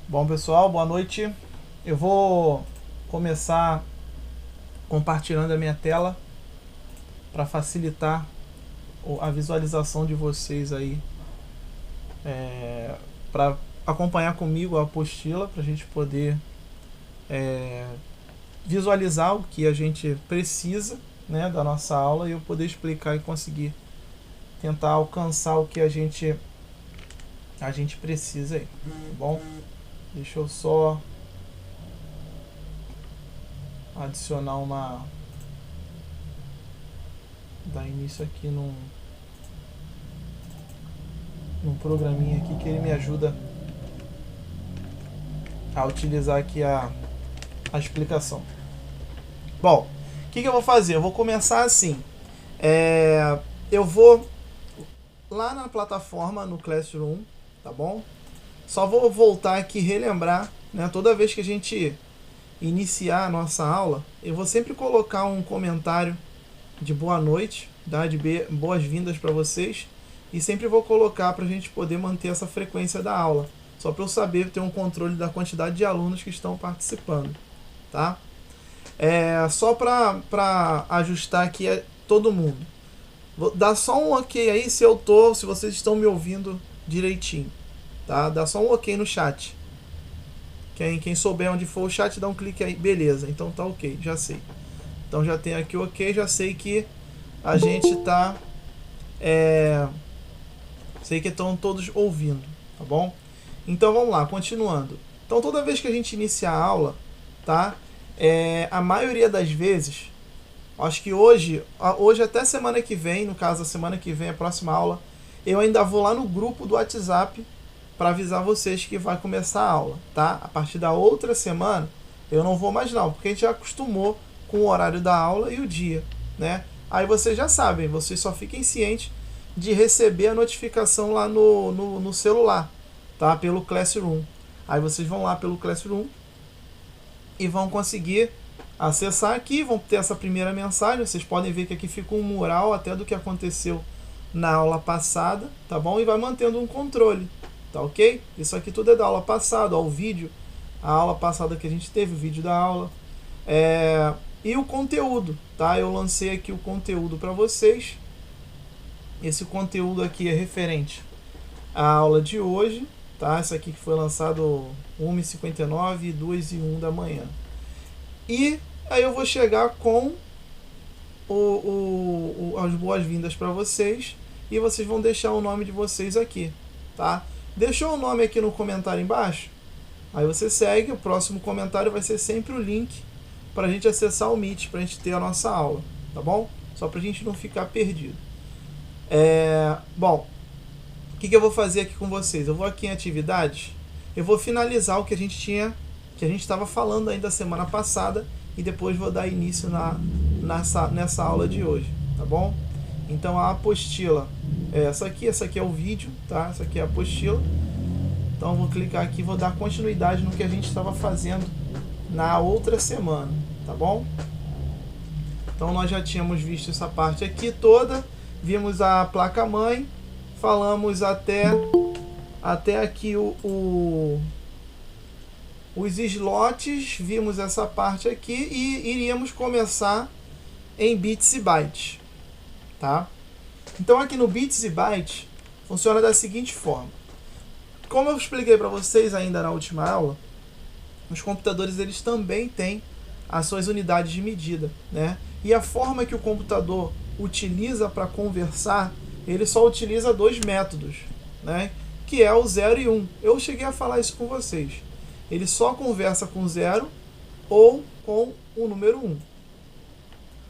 Bom, pessoal, boa noite. Eu vou começar compartilhando a minha tela para facilitar a visualização de vocês aí, para acompanhar comigo a apostila, para a gente poder é, visualizar o que a gente precisa, né, da nossa aula, e eu poder explicar e conseguir tentar alcançar o que a gente precisa aí, tá bom? Deixa eu só adicionar dar início aqui num programinha aqui que ele me ajuda a utilizar aqui a explicação. Bom, o que eu vou fazer? Eu vou começar assim. Eu vou lá na plataforma, no Classroom, tá bom? Só vou voltar aqui e relembrar, né? Toda vez que a gente iniciar a nossa aula, eu vou sempre colocar um comentário de boa noite, tá? De boas-vindas para vocês, e sempre vou colocar para a gente poder manter essa frequência da aula, só para eu saber ter um controle da quantidade de alunos que estão participando, tá? Só para ajustar aqui todo mundo. Vou dar só um ok aí se vocês estão me ouvindo direitinho, tá? Dá só um ok no chat. Quem souber onde for o chat, dá um clique aí. Beleza, então tá ok, já sei. Então já tem aqui o ok, já sei que a gente tá... sei que estão todos ouvindo, tá bom? Então vamos lá, continuando. Então toda vez que a gente iniciar a aula, tá? A maioria das vezes, acho que hoje até semana que vem, no caso a semana que vem, a próxima aula, eu ainda vou lá no grupo do WhatsApp para avisar vocês que vai começar a aula, tá? A partir da outra semana eu não vou mais não, porque a gente já acostumou com o horário da aula e o dia, né? Aí vocês já sabem, vocês só fiquem cientes de receber a notificação lá no celular, tá? Pelo Classroom. Aí vocês vão lá pelo Classroom e vão conseguir acessar aqui, vão ter essa primeira mensagem. Vocês podem ver que aqui fica um mural até do que aconteceu na aula passada, tá bom? E vai mantendo um controle, tá ok? Isso aqui tudo é da aula passada, ó, o vídeo, a aula passada que a gente teve, o vídeo da aula. E o conteúdo, tá? Eu lancei aqui o conteúdo para vocês. Esse conteúdo aqui é referente à aula de hoje, tá? Essa aqui que foi lançado 1h59 e 2h01 da manhã. E aí eu vou chegar com as boas-vindas para vocês, e vocês vão deixar o nome de vocês aqui, tá? Deixou o nome aqui no comentário embaixo? Aí você segue, o próximo comentário vai ser sempre o link para a gente acessar o Meet, para a gente ter a nossa aula, tá bom? Só para a gente não ficar perdido. Bom, o que eu vou fazer aqui com vocês? Eu vou aqui em atividades, eu vou finalizar o que a gente estava falando ainda semana passada, e depois vou dar início nessa aula de hoje, tá bom? Então a apostila é essa aqui é o vídeo, tá? Essa aqui é a apostila. Então eu vou clicar aqui e vou dar continuidade no que a gente estava fazendo na outra semana, tá bom? Então nós já tínhamos visto essa parte aqui toda, vimos a placa-mãe, falamos até aqui os slots, vimos essa parte aqui e iríamos começar em bits e bytes, tá? Então aqui no bits e bytes funciona da seguinte forma. Como eu expliquei para vocês ainda na última aula, os computadores eles também têm as suas unidades de medida, né? E a forma que o computador utiliza para conversar, ele só utiliza dois métodos, né? Que é o 0 e 1. Eu cheguei a falar isso com vocês. Ele só conversa com 0 ou com o número 1.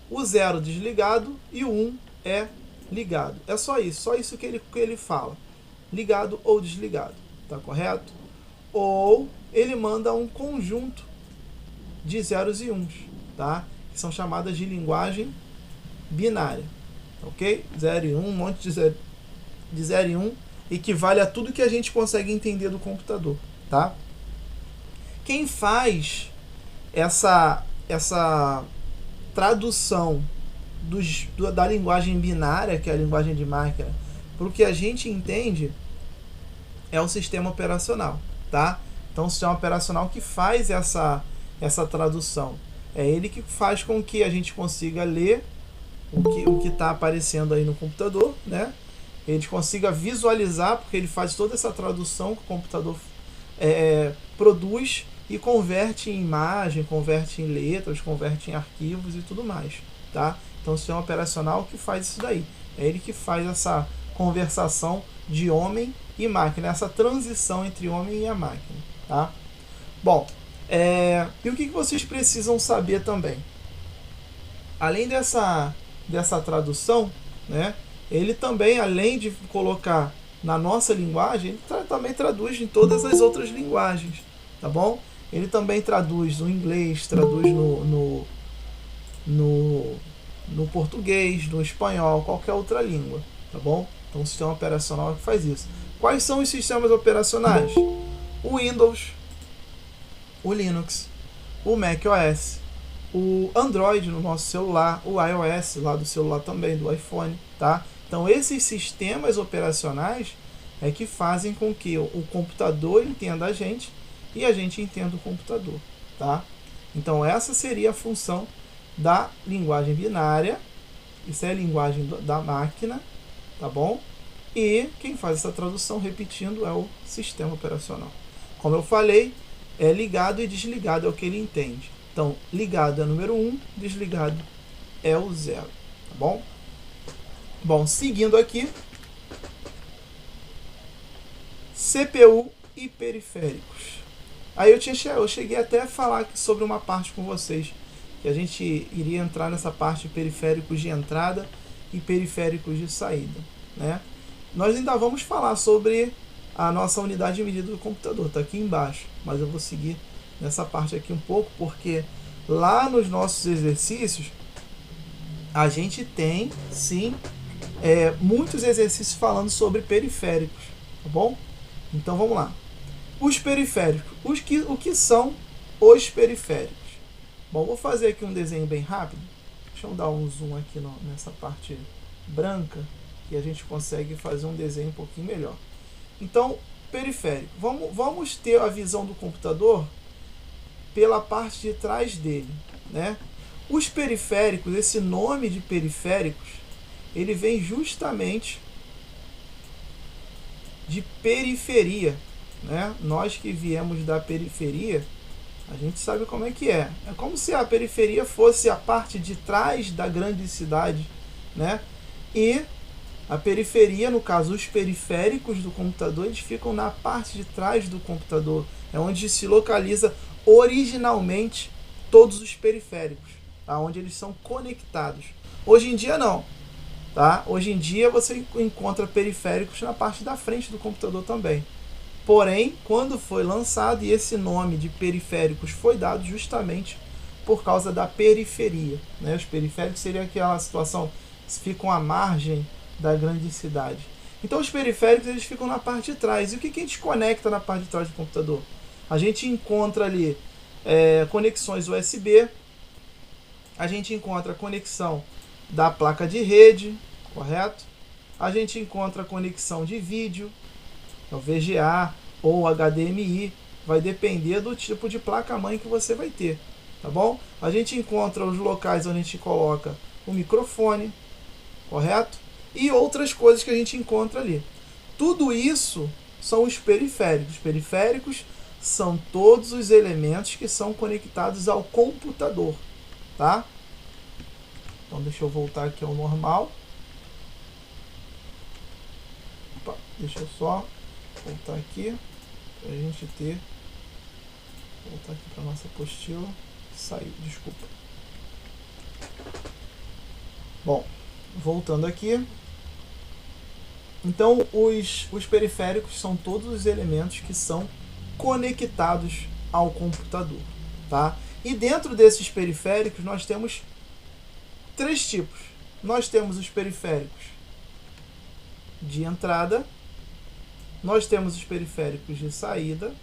O 0 desligado e o 1 é ligado. É só isso que ele fala. Ligado ou desligado, tá correto? Ou ele manda um conjunto de zeros e uns, tá? Que são chamadas de linguagem binária, ok? 0 e 1, um monte de 0 e 1, equivale a tudo que a gente consegue entender do computador, tá? Quem faz essa tradução da linguagem binária, que é a linguagem de máquina, para o que a gente entende, é o sistema operacional, tá? Então, o sistema operacional que faz essa tradução. É ele que faz com que a gente consiga ler o que está aparecendo aí no computador, né? Ele consiga visualizar, porque ele faz toda essa tradução que o computador produz e converte em imagem, converte em letras, converte em arquivos e tudo mais, tá? Então, o sistema operacional que faz isso daí. É ele que faz essa conversação de homem e máquina, essa transição entre homem e a máquina, tá? Bom, e o que vocês precisam saber também? Além dessa tradução, né, ele também, além de colocar na nossa linguagem, ele também traduz em todas as outras linguagens, tá bom? Ele também traduz no inglês, traduz no português, no espanhol, qualquer outra língua, tá bom? Então o sistema operacional é que faz isso. Quais são os sistemas operacionais? O Windows, o Linux, o macOS, o Android no nosso celular, o iOS lá do celular também, do iPhone, tá? Então esses sistemas operacionais é que fazem com que o computador entenda a gente e a gente entenda o computador, tá? Então essa seria a função da linguagem binária. Isso é a linguagem da máquina, tá bom? E quem faz essa tradução, repetindo, é o sistema operacional. Como eu falei, é ligado e desligado é o que ele entende. Então, ligado é o número 1, desligado é o 0, tá bom? Bom, seguindo aqui, CPU e periféricos. Aí eu cheguei até a falar aqui sobre uma parte com vocês, que a gente iria entrar nessa parte de periféricos de entrada e periféricos de saída, né? Nós ainda vamos falar sobre a nossa unidade de medida do computador, está aqui embaixo, mas eu vou seguir nessa parte aqui um pouco, porque lá nos nossos exercícios a gente tem, sim, muitos exercícios falando sobre periféricos, tá bom? Então vamos lá. Os periféricos. O que são os periféricos? Bom, vou fazer aqui um desenho bem rápido. Deixa eu dar um zoom aqui nessa parte branca, que a gente consegue fazer um desenho um pouquinho melhor. Então, periférico. Vamos ter a visão do computador pela parte de trás dele, né? Os periféricos, esse nome de periféricos, ele vem justamente de periferia, né? Nós que viemos da periferia, a gente sabe como é que é. É como se a periferia fosse a parte de trás da grande cidade, né? E a periferia, no caso, os periféricos do computador, eles ficam na parte de trás do computador. É onde se localiza originalmente todos os periféricos, tá? Onde eles são conectados. Hoje em dia não, tá? Hoje em dia você encontra periféricos na parte da frente do computador também. Porém, quando foi lançado, e esse nome de periféricos foi dado justamente por causa da periferia, né? Os periféricos seria aquela situação que ficam à margem da grande cidade. Então os periféricos, eles ficam na parte de trás. E o que a gente conecta na parte de trás do computador? A gente encontra ali conexões USB, a gente encontra a conexão da placa de rede, correto? A gente encontra a conexão de vídeo, o VGA ou HDMI, vai depender do tipo de placa-mãe que você vai ter, tá bom? A gente encontra os locais onde a gente coloca o microfone, correto? E outras coisas que a gente encontra ali. Tudo isso são os periféricos. Os periféricos são todos os elementos que são conectados ao computador, tá? Então deixa eu voltar aqui ao normal. Opa, deixa eu só voltar aqui para a gente ter. Voltar aqui para nossa apostila. Saiu, desculpa. Bom, voltando aqui. Então, os periféricos são todos os elementos que são conectados ao computador, tá? E dentro desses periféricos nós temos três tipos. Nós temos os periféricos de entrada, nós temos os periféricos de saída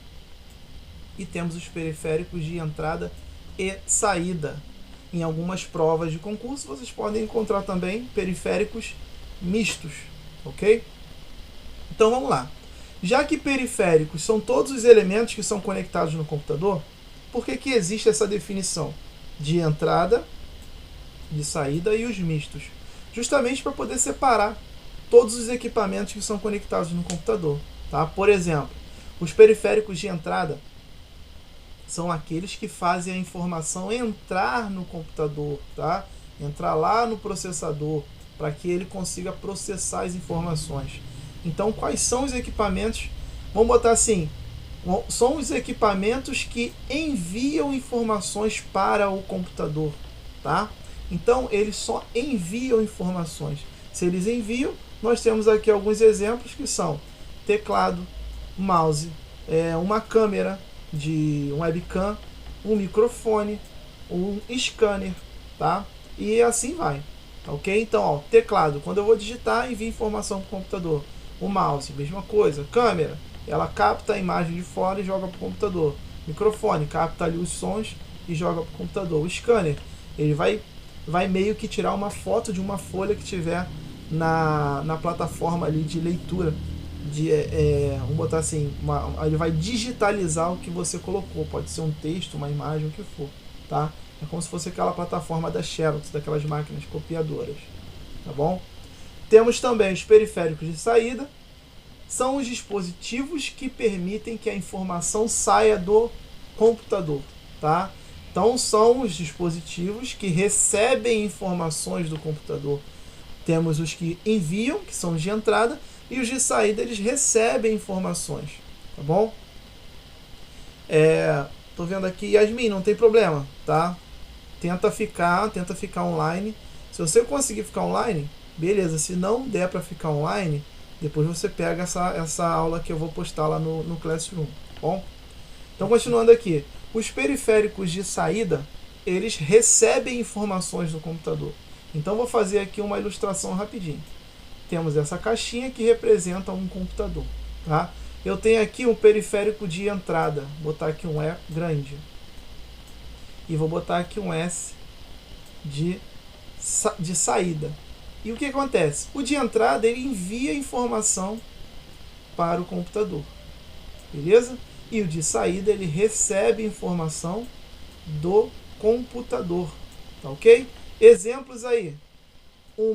e temos os periféricos de entrada e saída. Em algumas provas de concurso vocês podem encontrar também periféricos mistos, ok? Então vamos lá. Já que periféricos são todos os elementos que são conectados no computador, por que existe essa definição de entrada, de saída e os mistos? Justamente para poder separar todos os equipamentos que são conectados no computador. Tá? Por exemplo, os periféricos de entrada são aqueles que fazem a informação entrar no computador, tá? Entrar lá no processador, para que ele consiga processar as informações. Então, quais são os equipamentos? Vamos botar assim, são os equipamentos que enviam informações para o computador, tá? Então, eles só enviam informações. Se eles enviam, nós temos aqui alguns exemplos que são teclado, mouse, uma câmera de um webcam, um microfone, um scanner, tá? E assim vai, ok? Então, ó, teclado, quando eu vou digitar, envia informação para o computador. O mouse, mesma coisa. Câmera, ela capta a imagem de fora e joga para o computador. Microfone, capta ali os sons e joga para o computador. O scanner, ele vai meio que tirar uma foto de uma folha que tiver na plataforma ali de leitura. Vamos botar assim, ele vai digitalizar o que você colocou. Pode ser um texto, uma imagem, o que for. Tá? É como se fosse aquela plataforma da Xerox, daquelas máquinas copiadoras. Tá bom? Temos também os periféricos de saída. São os dispositivos que permitem que a informação saia do computador. Tá? Então, são os dispositivos que recebem informações do computador. Temos os que enviam, que são os de entrada, e os de saída, eles recebem informações. Tá bom? Tô vendo aqui, Yasmin, não tem problema, tá? Tenta ficar online. Se você conseguir ficar online, beleza. Se não der para ficar online, depois você pega essa aula que eu vou postar lá no Classroom, tá bom? Então, continuando aqui. Os periféricos de saída, eles recebem informações do computador. Então, vou fazer aqui uma ilustração rapidinho. Temos essa caixinha que representa um computador. Tá? Eu tenho aqui um periférico de entrada. Vou botar aqui um E grande. E vou botar aqui um S de saída. E o que acontece? O de entrada, ele envia informação para o computador. Beleza? E o de saída, ele recebe informação do computador. Tá ok? Exemplos aí. Um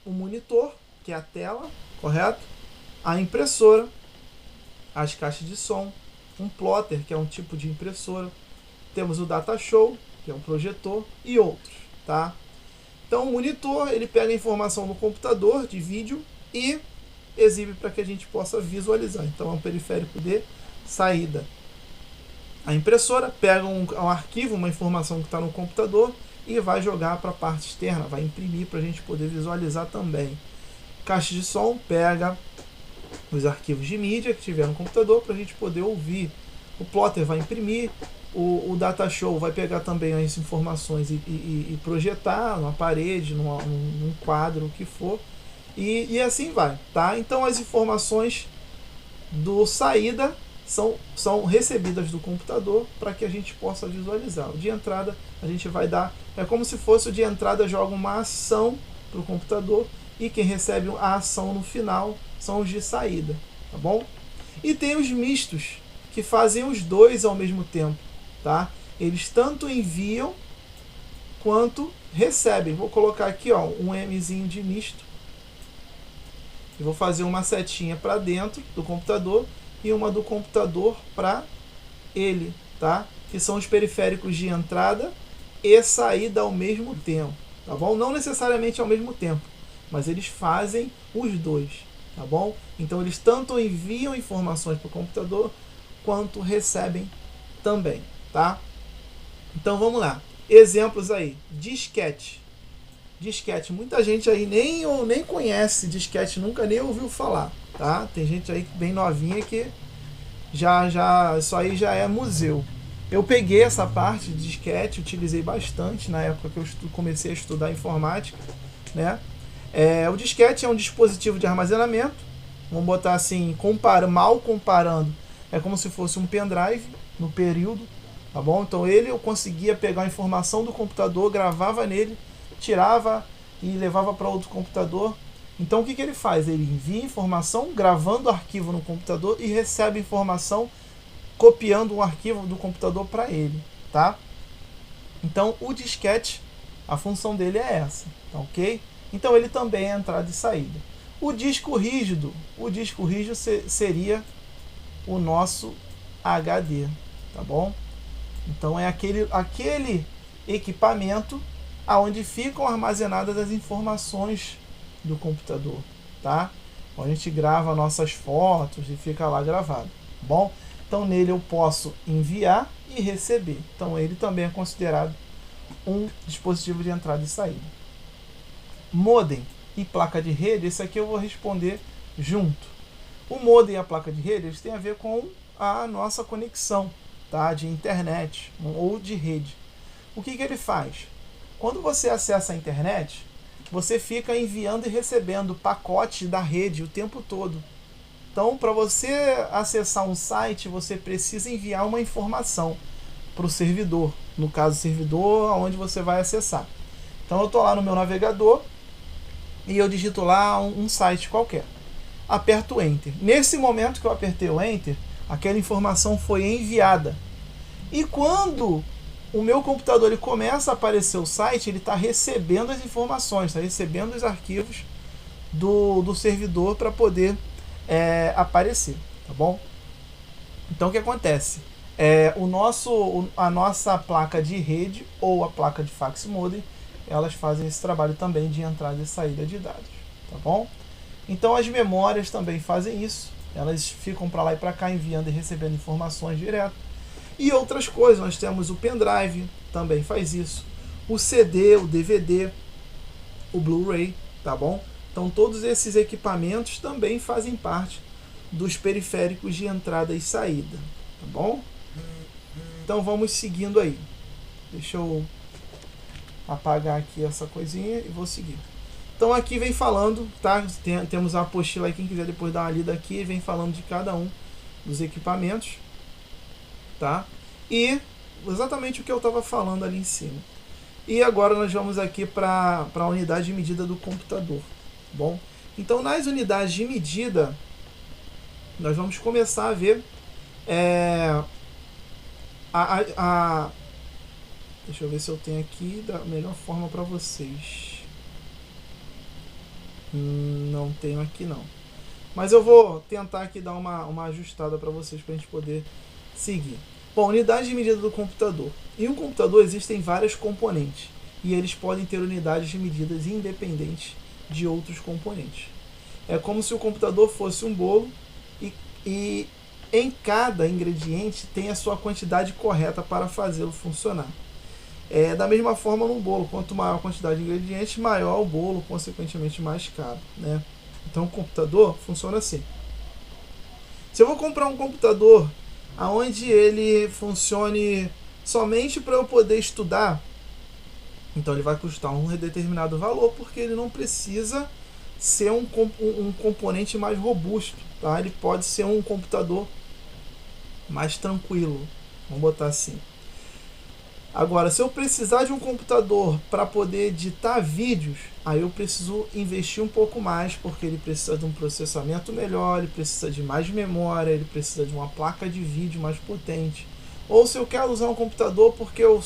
monitor, que é a tela, correto? A impressora, as caixas de som, um plotter, que é um tipo de impressora. Temos o data show, que é um projetor, e outros, tá? Então, o monitor, ele pega a informação do computador de vídeo e exibe para que a gente possa visualizar. Então, é um periférico de saída. A impressora pega um arquivo, uma informação que está no computador e vai jogar para a parte externa, vai imprimir para a gente poder visualizar também. Caixa de som pega os arquivos de mídia que tiver no computador para a gente poder ouvir. O plotter vai imprimir, o data show vai pegar também as informações e projetar numa parede, num quadro, o que for, e assim vai, tá? Então, as informações do saída são recebidas do computador para que a gente possa visualizar. O de entrada a gente vai dar, é como se fosse o de entrada joga uma ação para o computador e quem recebe a ação no final são os de saída, tá bom? E tem os mistos, que fazem os dois ao mesmo tempo, tá? Eles tanto enviam quanto recebem. Vou colocar aqui, ó, um Mzinho de misto. E vou fazer uma setinha para dentro do computador e uma do computador para ele, tá? Que são os periféricos de entrada e saída ao mesmo tempo, tá bom? Não necessariamente ao mesmo tempo, mas eles fazem os dois, tá bom? Então, eles tanto enviam informações para o computador quanto recebem também, tá? Então, vamos lá. Exemplos aí. Disquete. Disquete. Muita gente aí nem conhece disquete, nunca nem ouviu falar, tá? Tem gente aí bem novinha que isso aí já é museu. Eu peguei essa parte de disquete, utilizei bastante na época que eu comecei a estudar informática, né? O disquete é um dispositivo de armazenamento. Vamos botar assim, mal comparando, é como se fosse um pendrive no período, tá bom? Então eu conseguia pegar a informação do computador, gravava nele, tirava e levava para outro computador Então o que ele faz? Ele envia informação gravando o arquivo no computador e recebe informação copiando um arquivo do computador para ele, tá? Então o disquete, a função dele é essa, tá ok? Então ele também é entrada e saída. O disco rígido seria o nosso HD, tá bom? Então é aquele equipamento aonde ficam armazenadas as informações do computador, tá? Onde a gente grava nossas fotos e fica lá gravado, tá bom? Então nele eu posso enviar e receber. Então ele também é considerado um dispositivo de entrada e saída. Modem e placa de rede, esse aqui eu vou responder junto. O modem e a placa de rede, eles têm a ver com a nossa conexão, tá? De internet ou de rede. O que ele faz? Quando você acessa a internet, você fica enviando e recebendo pacotes da rede o tempo todo. Então, para você acessar um site, você precisa enviar uma informação para o servidor. No caso, o servidor onde você vai acessar. Então, eu estou lá no meu navegador e eu digito lá um site qualquer. Aperto o Enter. Nesse momento que eu apertei o Enter, aquela informação foi enviada. E quando o meu computador ele começa a aparecer o site, ele está recebendo as informações, está recebendo os arquivos do servidor para poder aparecer, tá bom? Então o que acontece? A nossa placa de rede ou a placa de fax modem, elas fazem esse trabalho também de entrada e saída de dados, tá bom? Então as memórias também fazem isso, elas ficam para lá e para cá enviando e recebendo informações direto. E outras coisas, nós temos o pendrive, também faz isso, o CD, o DVD, o Blu-ray, tá bom? Então todos esses equipamentos também fazem parte dos periféricos de entrada e saída, tá bom? Então vamos seguindo aí. Deixa eu apagar aqui essa coisinha e vou seguir. Então aqui vem falando, tá? Temos a apostila aí, quem quiser depois dar uma lida aqui, vem falando de cada um dos equipamentos, tá? E exatamente o que eu estava falando ali em cima. E agora nós vamos aqui para a unidade de medida do computador. Bom, então nas unidades de medida nós vamos começar a ver deixa eu ver se eu tenho aqui da melhor forma para vocês. Não tenho aqui não, mas eu vou tentar aqui dar uma ajustada para vocês para a gente poder seguir. Bom, unidade de medida do computador. Em um computador existem vários componentes e eles podem ter unidades de medidas independentes de outros componentes. É como se o computador fosse um bolo e em cada ingrediente tem a sua quantidade correta para fazê-lo funcionar. Da mesma forma no bolo, quanto maior a quantidade de ingredientes, maior o bolo, consequentemente mais caro, né? Então o computador funciona assim. Se eu vou comprar um computador onde ele funcione somente para eu poder estudar, então ele vai custar um determinado valor, porque ele não precisa ser um componente mais robusto, tá? Ele pode ser um computador mais tranquilo, vamos botar assim. Agora, se eu precisar de um computador para poder editar vídeos, aí eu preciso investir um pouco mais, porque ele precisa de um processamento melhor, ele precisa de mais memória, ele precisa de uma placa de vídeo mais potente. Ou se eu quero usar um computador porque eu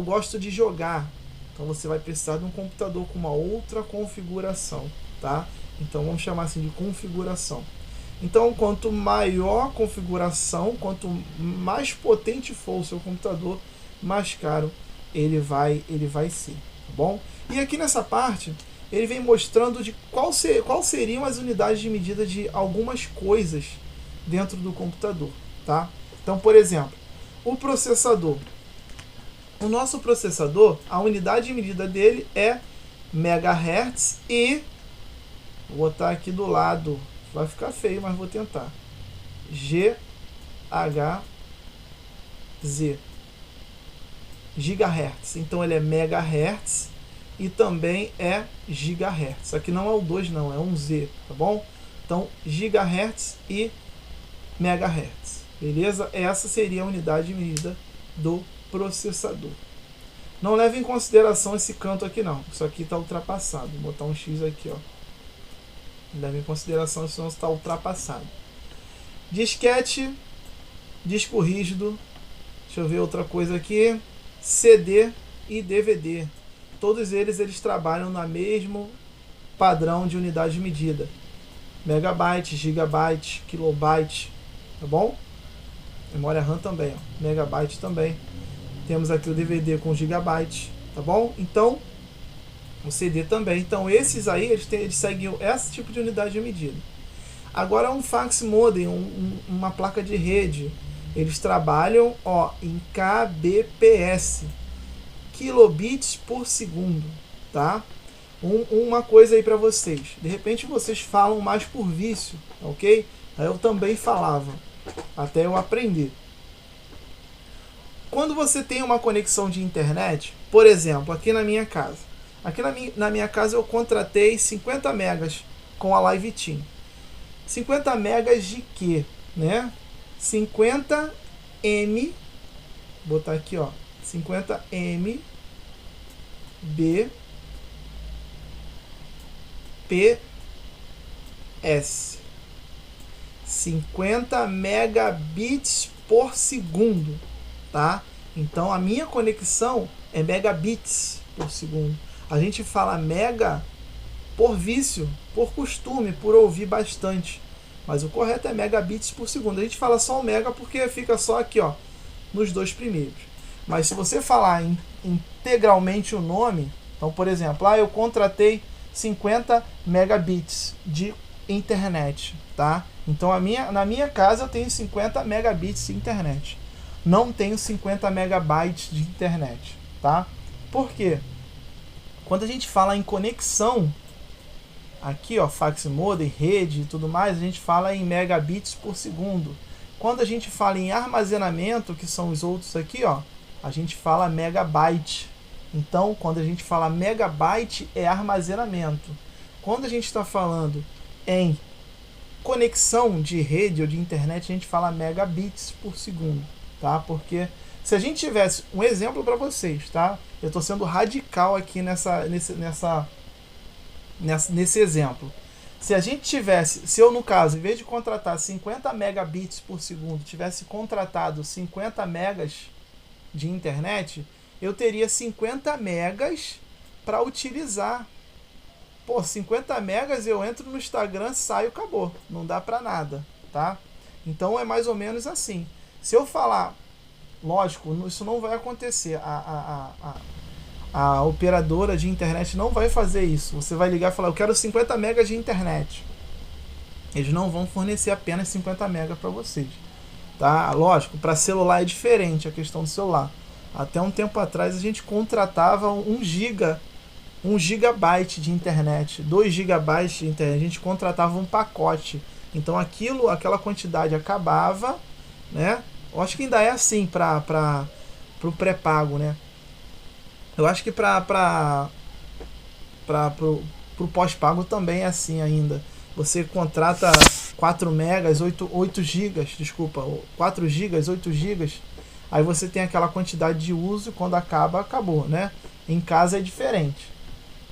gosto de jogar, então você vai precisar de um computador com uma outra configuração, tá? Então vamos chamar assim de configuração. Então, quanto maior a configuração, quanto mais potente for o seu computador, mais caro ele vai ser, tá bom? E aqui nessa parte ele vem mostrando de qual seriam as unidades de medida de algumas coisas dentro do computador, tá? Então, por exemplo, o processador. O nosso processador, a unidade de medida dele é megahertz e vou botar aqui do lado, vai ficar feio, mas vou tentar. GHz. Gigahertz. Então ele é megahertz e também é gigahertz. Aqui não é o 2 não, é um Z, tá bom? Então gigahertz e megahertz. Beleza? Essa seria a unidade de medida do processador. Não leve em consideração esse canto aqui não. Isso aqui está ultrapassado. Vou botar um X aqui, ó. Leve em consideração, senão está ultrapassado. Disquete, disco rígido, deixa eu ver outra coisa aqui, CD e DVD. Todos eles trabalham no mesmo padrão de unidade de medida. Megabyte, gigabyte, kilobyte, tá bom? Memória RAM também, ó. Megabyte também. Temos aqui o DVD com gigabyte, tá bom? Então, o CD também. Então, esses aí, eles seguem esse tipo de unidade de medida. Agora, um fax modem, uma placa de rede, eles trabalham, ó, em kbps, kilobits por segundo, tá? Uma coisa aí para vocês. De repente, vocês falam mais por vício, ok? Eu também falava, até eu aprender. Quando você tem uma conexão de internet, por exemplo, aqui na minha casa. Aqui na minha casa eu contratei 50 megas com a Live Team. 50 megas de quê? Né? 50 M, vou botar aqui, ó, 50 M B P S. 50 megabits por segundo, tá? Então a minha conexão é megabits por segundo. A gente fala mega por vício, por costume, por ouvir bastante. Mas o correto é megabits por segundo. A gente fala só o mega porque fica só aqui, ó, nos dois primeiros. Mas se você falar integralmente o nome, então, por exemplo, eu contratei 50 megabits de internet, tá? Então, na minha casa eu tenho 50 megabits de internet. Não tenho 50 megabytes de internet, tá? Por quê? Quando a gente fala em conexão, aqui, ó, fax modem, rede e tudo mais, a gente fala em megabits por segundo. Quando a gente fala em armazenamento, que são os outros aqui, ó, a gente fala megabyte. Então, quando a gente fala megabyte, é armazenamento. Quando a gente está falando em conexão de rede ou de internet, a gente fala megabits por segundo, tá? Porque se a gente tivesse um exemplo para vocês, tá? Eu estou sendo radical aqui nesse exemplo. Se a gente tivesse, se eu no caso, em vez de contratar 50 megabits por segundo, tivesse contratado 50 megas de internet, eu teria 50 megas para utilizar. Pô, 50 megas eu entro no Instagram, saio, acabou. Não dá para nada, tá? Então é mais ou menos assim. Se eu falar, lógico, isso não vai acontecer. A operadora de internet não vai fazer isso. Você vai ligar e falar, eu quero 50 megas de internet. Eles não vão fornecer apenas 50 megas para vocês, tá? Lógico, para celular é diferente a questão do celular. Até um tempo atrás a gente contratava 1 gigabyte de internet, 2 gigabytes de internet. A gente contratava um pacote. Então aquela quantidade acabava, né? Eu acho que ainda é assim para o pré-pago, né? Eu acho que pro pós-pago também é assim ainda. Você contrata 4 megas, 8 gigas, desculpa, 4 gigas, 8 gigas. Aí você tem aquela quantidade de uso, quando acaba, acabou, né? Em casa é diferente,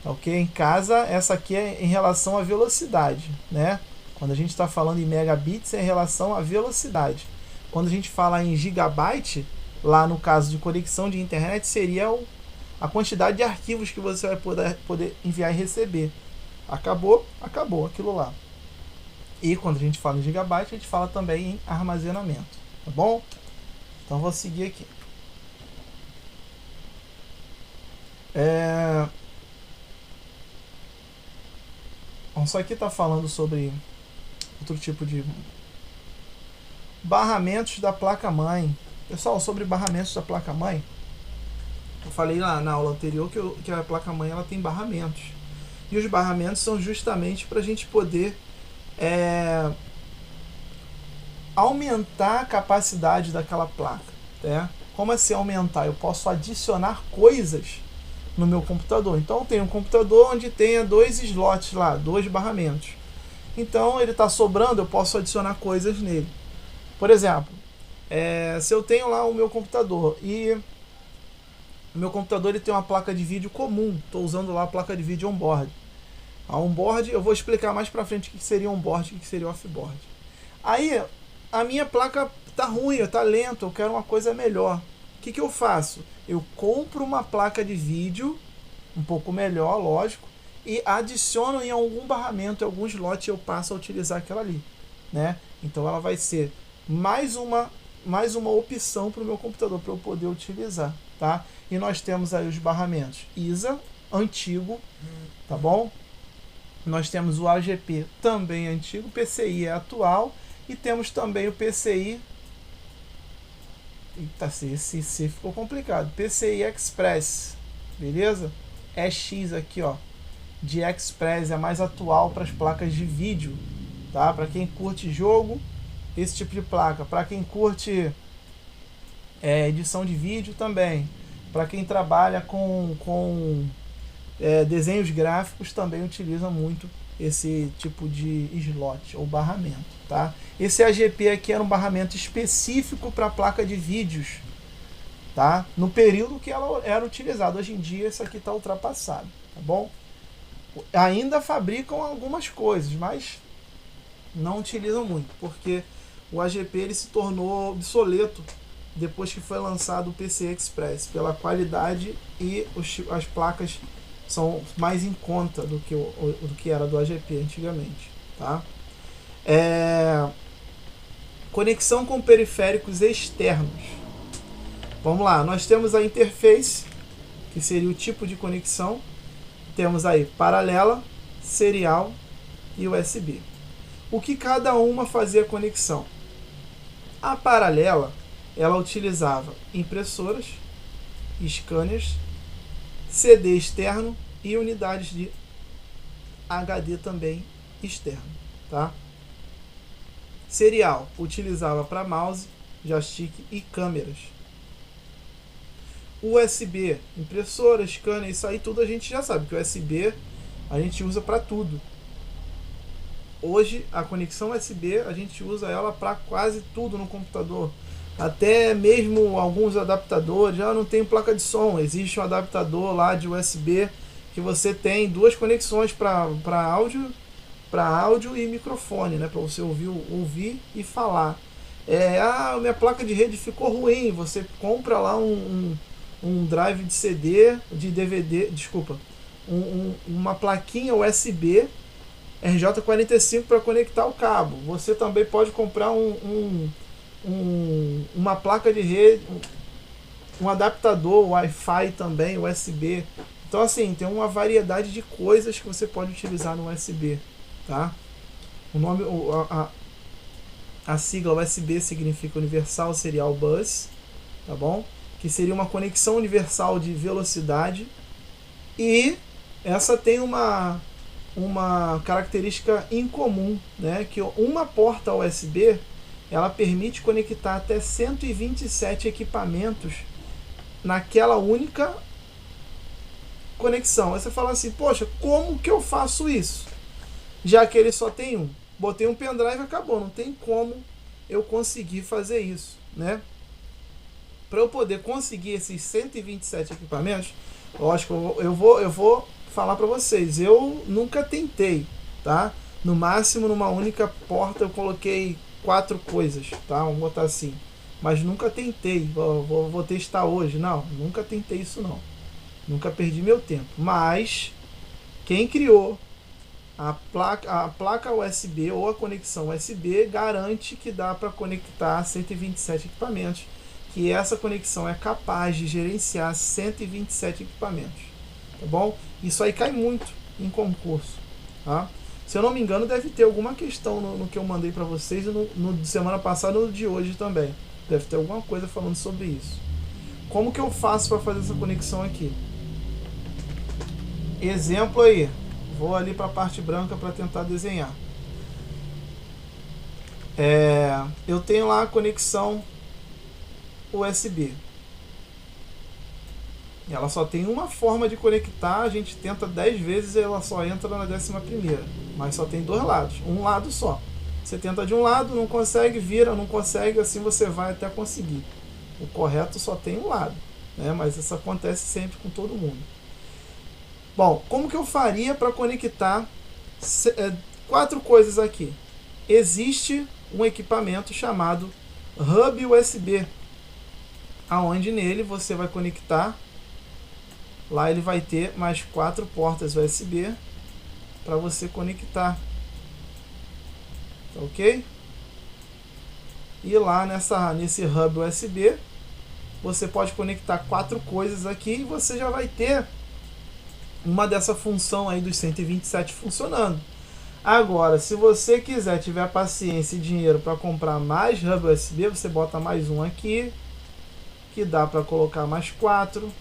ok? Em casa, essa aqui é em relação à velocidade, né? Quando a gente está falando em megabits, é em relação à velocidade. Quando a gente fala em gigabyte, lá no caso de conexão de internet, seria a quantidade de arquivos que você vai poder enviar e receber. Acabou aquilo lá. E quando a gente fala em gigabyte, a gente fala também em armazenamento, tá bom? Então vou seguir aqui. Isso aqui está falando sobre outro tipo de barramentos da placa-mãe. Pessoal, sobre barramentos da placa-mãe, eu falei lá na aula anterior que a placa-mãe ela tem barramentos. E os barramentos são justamente para a gente poder aumentar a capacidade daquela placa, né? Como assim aumentar? Eu posso adicionar coisas no meu computador. Então eu tenho um computador onde tenha 2 slots lá, 2 barramentos. Então ele está sobrando, eu posso adicionar coisas nele. Por exemplo, se eu tenho lá o meu computador e o meu computador ele tem uma placa de vídeo comum, estou usando lá a placa de vídeo on-board. A onboard, eu vou explicar mais pra frente o que seria onboard e o que seria offboard. Aí, a minha placa tá ruim, tá lento, eu quero uma coisa melhor. O que eu faço? Eu compro uma placa de vídeo, um pouco melhor, lógico, e adiciono em algum barramento, em algum slot, eu passo a utilizar aquela ali, né? Então ela vai ser mais uma opção para o meu computador, para eu poder utilizar, tá? E nós temos aí os barramentos ISA, antigo, tá bom? Nós temos o AGP, também antigo, PCI é atual, e temos também o PCI... Eita, esse ficou complicado. PCI Express, beleza? EX aqui, ó, de Express, é mais atual para as placas de vídeo, tá? Para quem curte jogo, esse tipo de placa. Para quem curte edição de vídeo também. Para quem trabalha com desenhos gráficos também utiliza muito esse tipo de slot ou barramento, tá? Esse AGP aqui era um barramento específico para placa de vídeos, tá? No período que ela era utilizada. Hoje em dia isso aqui está ultrapassado, tá bom? Ainda fabricam algumas coisas, mas não utilizam muito, porque o AGP ele se tornou obsoleto depois que foi lançado o PCI Express, pela qualidade, e as placas são mais em conta do que era do AGP antigamente, tá? Conexão com periféricos externos. Vamos lá, nós temos a interface, que seria o tipo de conexão. Temos aí paralela, serial e USB. O que cada uma fazia conexão? A paralela, ela utilizava impressoras, scanners, CD externo e unidades de HD também externo, tá? Serial utilizava para mouse, joystick e câmeras. USB, impressora, scanner, isso aí tudo a gente já sabe que o USB a gente usa para tudo. Hoje a conexão USB a gente usa ela para quase tudo no computador. Até mesmo alguns adaptadores, não tem placa de som, existe um adaptador lá de USB que você tem duas conexões para áudio e microfone, né, para você ouvir e falar. Minha placa de rede ficou ruim, você compra lá um drive de CD, de DVD, desculpa, uma plaquinha USB RJ45 para conectar o cabo. Você também pode comprar uma placa de rede, um adaptador Wi-Fi também, USB. Então assim, tem uma variedade de coisas que você pode utilizar no USB, tá? O nome, a sigla USB significa Universal Serial Bus, tá bom? Que seria uma conexão universal de velocidade, e essa tem uma característica incomum, né? Que uma porta USB ela permite conectar até 127 equipamentos naquela única conexão. Aí você fala assim, poxa, como que eu faço isso? Já que ele só tem um. Botei um pendrive e acabou, não tem como eu conseguir fazer isso, né? Para eu poder conseguir esses 127 equipamentos, lógico, eu vou falar para vocês, eu nunca tentei, tá? No máximo, numa única porta eu coloquei 4 coisas, tá? Vamos botar assim. Mas nunca tentei, vou testar hoje. Não, nunca tentei isso não. Nunca perdi meu tempo. Mas quem criou a placa USB ou a conexão USB garante que dá para conectar 127 equipamentos. Que essa conexão é capaz de gerenciar 127 equipamentos. Tá bom? Isso aí cai muito em concurso, tá? Se eu não me engano, deve ter alguma questão no que eu mandei para vocês, no de semana passada e no de hoje também. Deve ter alguma coisa falando sobre isso. Como que eu faço para fazer essa conexão aqui? Exemplo aí. Vou ali para a parte branca para tentar desenhar. Eu tenho lá a conexão USB. Ela só tem uma forma de conectar, a gente tenta 10 vezes e ela só entra na 11ª, mas só tem 2 lados, um lado só. Você tenta de um lado, não consegue, vira, não consegue, assim você vai até conseguir. O correto só tem um lado, né? Mas isso acontece sempre com todo mundo. Bom, como que eu faria para conectar Quatro coisas aqui. Existe um equipamento chamado Hub USB, aonde nele você vai conectar. Lá ele vai ter mais 4 portas USB para você conectar, ok? E lá nesse hub USB você pode conectar 4 coisas aqui e você já vai ter uma dessa função aí dos 127 funcionando. Agora, se você quiser, tiver paciência e dinheiro para comprar mais hub USB, você bota mais um aqui, que dá para colocar mais 4.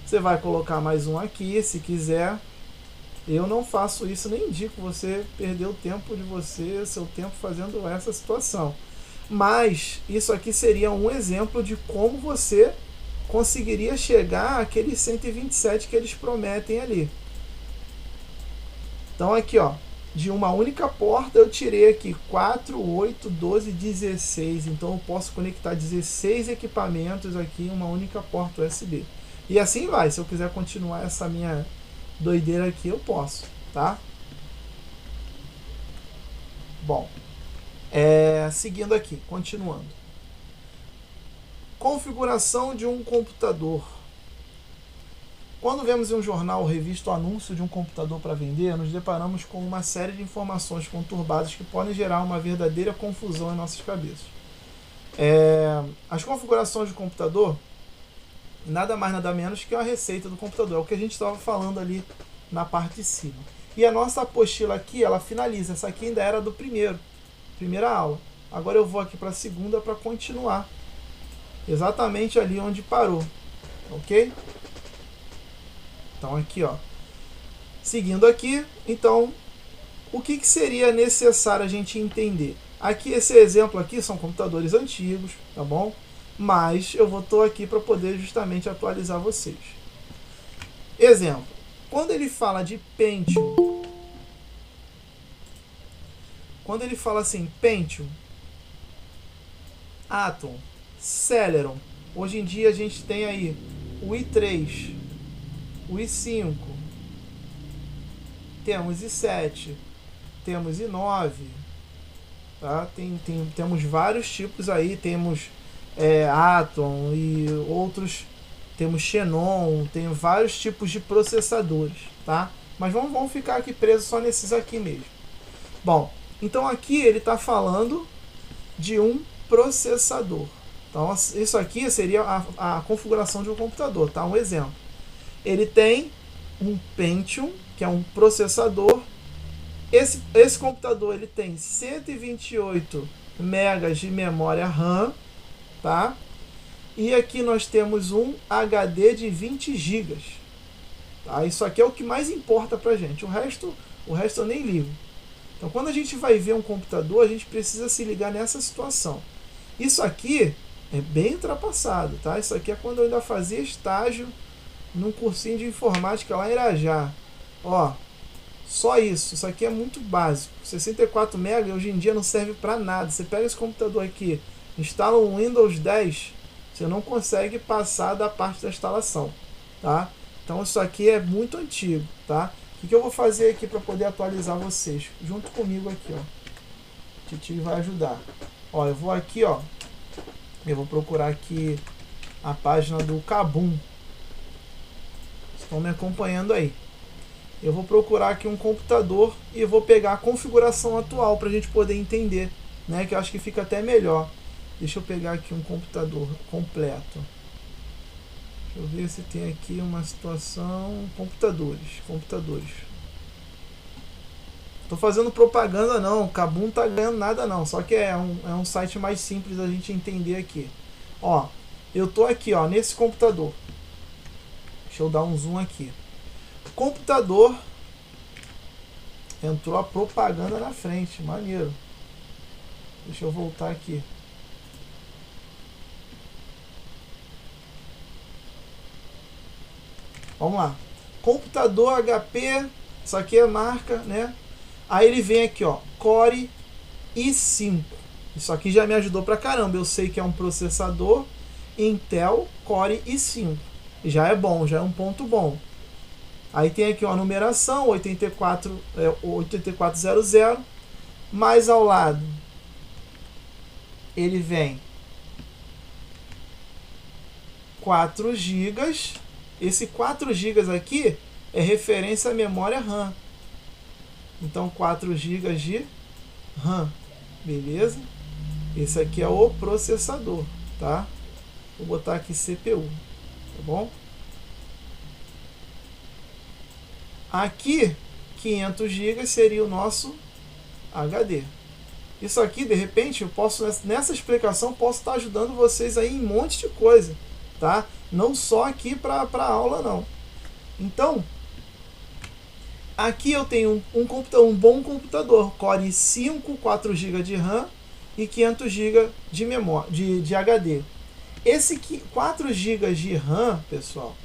Você vai colocar mais um aqui, se quiser. Eu não faço isso, nem indico você perder o tempo de você, seu tempo fazendo essa situação. Mas isso aqui seria um exemplo de como você conseguiria chegar àqueles 127 que eles prometem ali. Então aqui, ó, de uma única porta eu tirei aqui 4, 8, 12, 16. Então eu posso conectar 16 equipamentos aqui em uma única porta USB. E assim vai, se eu quiser continuar essa minha doideira aqui, eu posso, tá? Bom, seguindo aqui, continuando. Configuração de um computador. Quando vemos em um jornal ou revista o anúncio de um computador para vender, nos deparamos com uma série de informações conturbadas que podem gerar uma verdadeira confusão em nossas cabeças. As configurações de computador nada mais nada menos que a receita do computador, é o que a gente estava falando ali na parte de cima. E a nossa apostila aqui, ela finaliza. Essa aqui ainda era do primeira aula. Agora eu vou aqui para a segunda para continuar exatamente ali onde parou, ok? Então aqui, ó, seguindo aqui, então o que seria necessário a gente entender? Aqui esse exemplo aqui são computadores antigos, tá bom? Mas eu estou aqui para poder justamente atualizar vocês. Exemplo, quando ele fala de Pentium, quando ele fala assim, Pentium, Atom, Celeron, hoje em dia a gente tem aí o i3, o i5, temos i7, temos i9, tá? Temos vários tipos aí, temos Atom e outros, temos Xenon, tem vários tipos de processadores, tá? Mas vamos ficar aqui presos só nesses aqui mesmo. Bom, então aqui ele está falando de um processador. Então isso aqui seria a configuração de um computador, tá? Um exemplo. Ele tem um Pentium, que é um processador. Esse computador ele tem 128 megas de memória RAM, tá? E aqui nós temos um HD de 20 GB. Tá? Isso aqui é o que mais importa pra gente. O resto eu nem ligo. Então, quando a gente vai ver um computador, a gente precisa se ligar nessa situação. Isso aqui é bem ultrapassado, tá? Isso aqui é quando eu ainda fazia estágio num cursinho de informática lá em Irajá. Ó, só isso. Isso aqui é muito básico. 64 MB hoje em dia não serve para nada. Você pega esse computador aqui, instala um Windows 10, você não consegue passar da parte da instalação, tá? Então isso aqui é muito antigo, tá? O que eu vou fazer aqui para poder atualizar vocês? Junto comigo aqui, ó. O Titi vai ajudar. Ó, eu vou aqui, ó. Eu vou procurar aqui a página do Kabum. Estão me acompanhando aí. Eu vou procurar aqui um computador e eu vou pegar a configuração atual para a gente poder entender, né? Que eu acho que fica até melhor. Deixa eu pegar aqui um computador completo. Deixa eu ver se tem aqui uma situação. Computadores. Tô fazendo propaganda não, o Kabum não tá ganhando nada não. Só que é um site mais simples da gente entender aqui. Ó, eu tô aqui, ó, nesse computador. Deixa eu dar um zoom aqui. Computador. Entrou a propaganda na frente, maneiro. Deixa eu voltar aqui. Vamos lá. Computador HP, isso aqui é marca, né? Aí ele vem aqui, ó, Core i5. Isso aqui já me ajudou pra caramba. Eu sei que é um processador Intel Core i5. Já é bom, já é um ponto bom. Aí tem aqui uma numeração, 8400, mais ao lado ele vem 4 GB. Esse 4 GB aqui é referência à memória RAM. Então 4 GB de RAM, beleza? Esse aqui é o processador, tá? Vou botar aqui CPU, tá bom? Aqui 500 GB seria o nosso HD. Isso aqui, de repente, eu posso, nessa explicação, posso estar ajudando vocês aí em um monte de coisa, tá? Não só aqui para a aula, não. Então, aqui eu tenho um bom computador, Core i5, 4 GB de RAM e 500 GB de memória, de HD. Esse 4 GB de RAM, pessoal,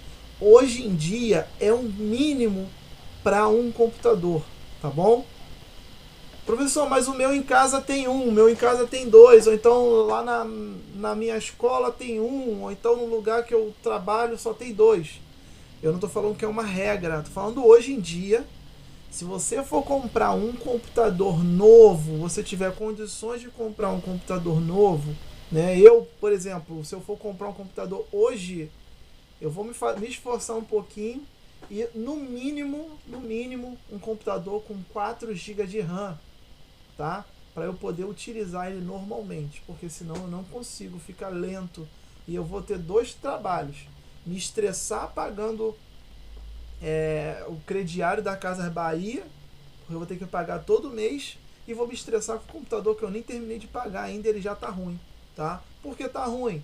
hoje em dia é um mínimo para um computador, tá bom? Professor, mas o meu em casa tem um, o meu em casa tem dois, ou então lá na minha escola tem um, ou então no lugar que eu trabalho só tem dois. Eu não estou falando que é uma regra, estou falando hoje em dia. Se você for comprar um computador novo, você tiver condições de comprar um computador novo, né? Eu, por exemplo, se eu for comprar um computador hoje, eu vou me esforçar um pouquinho e no mínimo, um computador com 4 GB de RAM, tá? Para eu poder utilizar ele normalmente, porque senão eu não consigo, ficar lento e eu vou ter dois trabalhos: me estressar pagando o crediário da Casas Bahia, porque eu vou ter que pagar todo mês, e vou me estressar com o computador que eu nem terminei de pagar ainda, ele já tá ruim, tá? Por que tá ruim?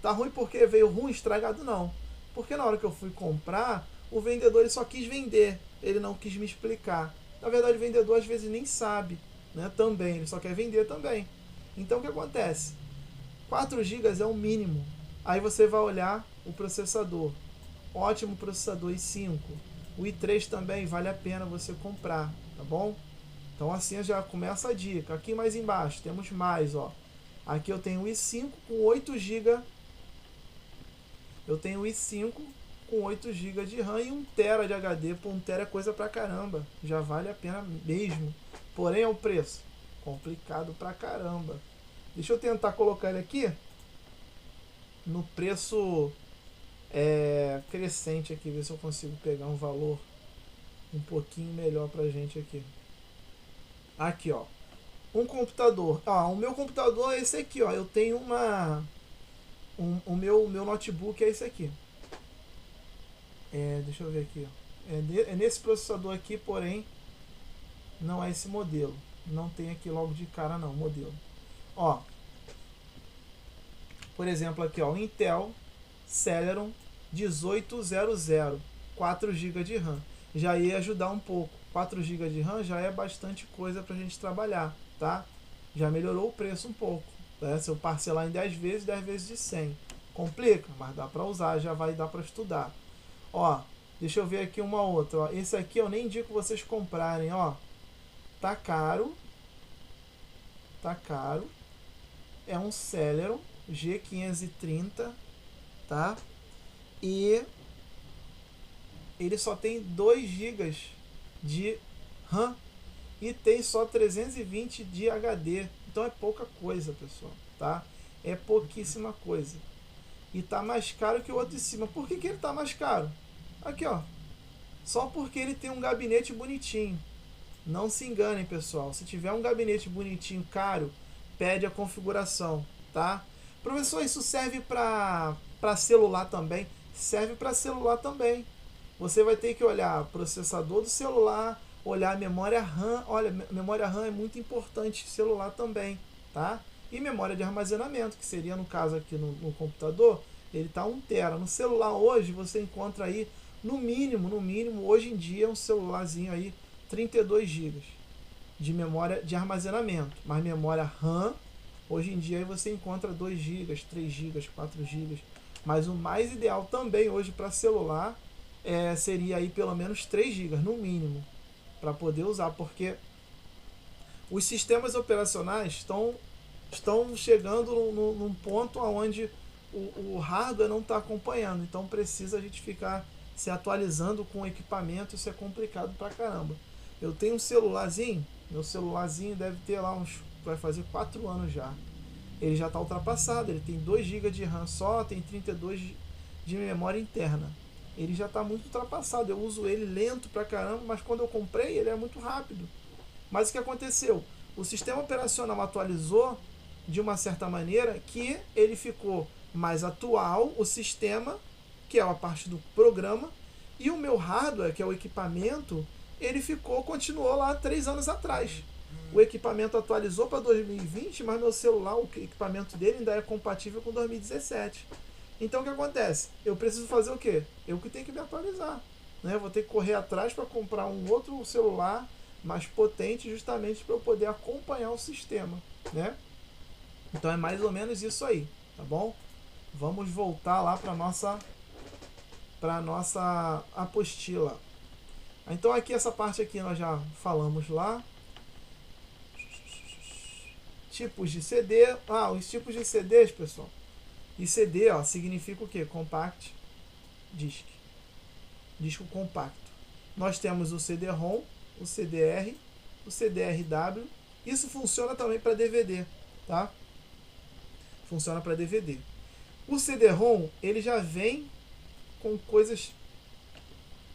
Tá ruim porque veio ruim, estragado? Não. Porque na hora que eu fui comprar, o vendedor ele só quis vender, ele não quis me explicar. Na verdade, o vendedor às vezes nem sabe, né? Também, ele só quer vender também. Então o que acontece? 4 GB é o mínimo. Aí você vai olhar o processador. Ótimo processador i5. O i3 também vale a pena você comprar, tá bom? Então assim já começa a dica. Aqui mais embaixo temos mais, ó. Aqui eu tenho o i5 com 8 GB. Eu tenho o i5 com 8 GB de RAM e 1 TB de HD. Pô, 1 TB é coisa pra caramba. Já vale a pena mesmo. Porém é o preço complicado pra caramba. Deixa eu tentar colocar ele aqui no preço crescente aqui, ver se eu consigo pegar um valor um pouquinho melhor pra gente aqui. Aqui, ó. Um computador. O meu computador é esse aqui, ó. Eu tenho o meu notebook é esse aqui. Deixa eu ver aqui, ó. É nesse processador aqui, porém não é esse modelo. Não tem aqui logo de cara não, modelo. Ó. Por exemplo, aqui, ó, o Intel Celeron 1800, 4 GB de RAM. Já ia ajudar um pouco. 4 GB de RAM já é bastante coisa pra gente trabalhar, tá? Já melhorou o preço um pouco, né? Se eu parcelar em 10 vezes, 10 vezes de 100. Complica, mas dá pra usar, já vai dar pra estudar. Ó, deixa eu ver aqui uma outra, ó. Esse aqui eu nem indico vocês comprarem, ó. Tá caro. Tá caro. É um Celeron G530, tá? E ele só tem 2 GB de RAM e tem só 320 de HD. Então é pouca coisa, pessoal, tá? É pouquíssima coisa. E tá mais caro que o outro de cima. Por que ele tá mais caro? Aqui, ó. Só porque ele tem um gabinete bonitinho. Não se enganem, pessoal. Se tiver um gabinete bonitinho, caro, pede a configuração, tá? Professor, isso serve para celular também? Serve para celular também. Você vai ter que olhar o processador do celular, olhar a memória RAM. Olha, memória RAM é muito importante, celular também, tá? E memória de armazenamento, que seria no caso aqui no computador, ele tá 1 TB. No celular hoje você encontra aí no mínimo, hoje em dia um celularzinho aí 32 GB de memória de armazenamento, mas memória RAM, hoje em dia aí você encontra 2 GB, 3 GB, 4 GB, mas o mais ideal também hoje para celular seria aí pelo menos 3 GB no mínimo, para poder usar, porque os sistemas operacionais estão chegando num ponto onde o hardware não está acompanhando, então precisa a gente ficar se atualizando com o equipamento, isso é complicado pra caramba. Eu tenho um celularzinho, meu celularzinho deve ter lá vai fazer 4 anos já. Ele já está ultrapassado, ele tem 2 GB de RAM só, tem 32 de memória interna. Ele já está muito ultrapassado, eu uso ele lento pra caramba, mas quando eu comprei ele é muito rápido. Mas o que aconteceu? O sistema operacional atualizou de uma certa maneira que ele ficou mais atual, o sistema, que é a parte do programa, e o meu hardware, que é o equipamento, ele continuou lá 3 anos atrás. O equipamento atualizou para 2020, mas meu celular, o equipamento dele ainda é compatível com 2017. Então o que acontece? Eu preciso fazer o quê? Eu que tenho que me atualizar. Né? Eu vou ter que correr atrás para comprar um outro celular mais potente, justamente para eu poder acompanhar o sistema. Né? Então é mais ou menos isso aí, tá bom? Vamos voltar lá para nossa apostila. Então aqui essa parte aqui nós já falamos lá. Tipos de CD. Os tipos de CDs, pessoal. E CD, significa o quê? Compact Disc. Disco compacto. Nós temos o CD-ROM, o CDR, o CDR-W. Isso funciona também para DVD, tá? Funciona para DVD. O CD-ROM, ele já vem com coisas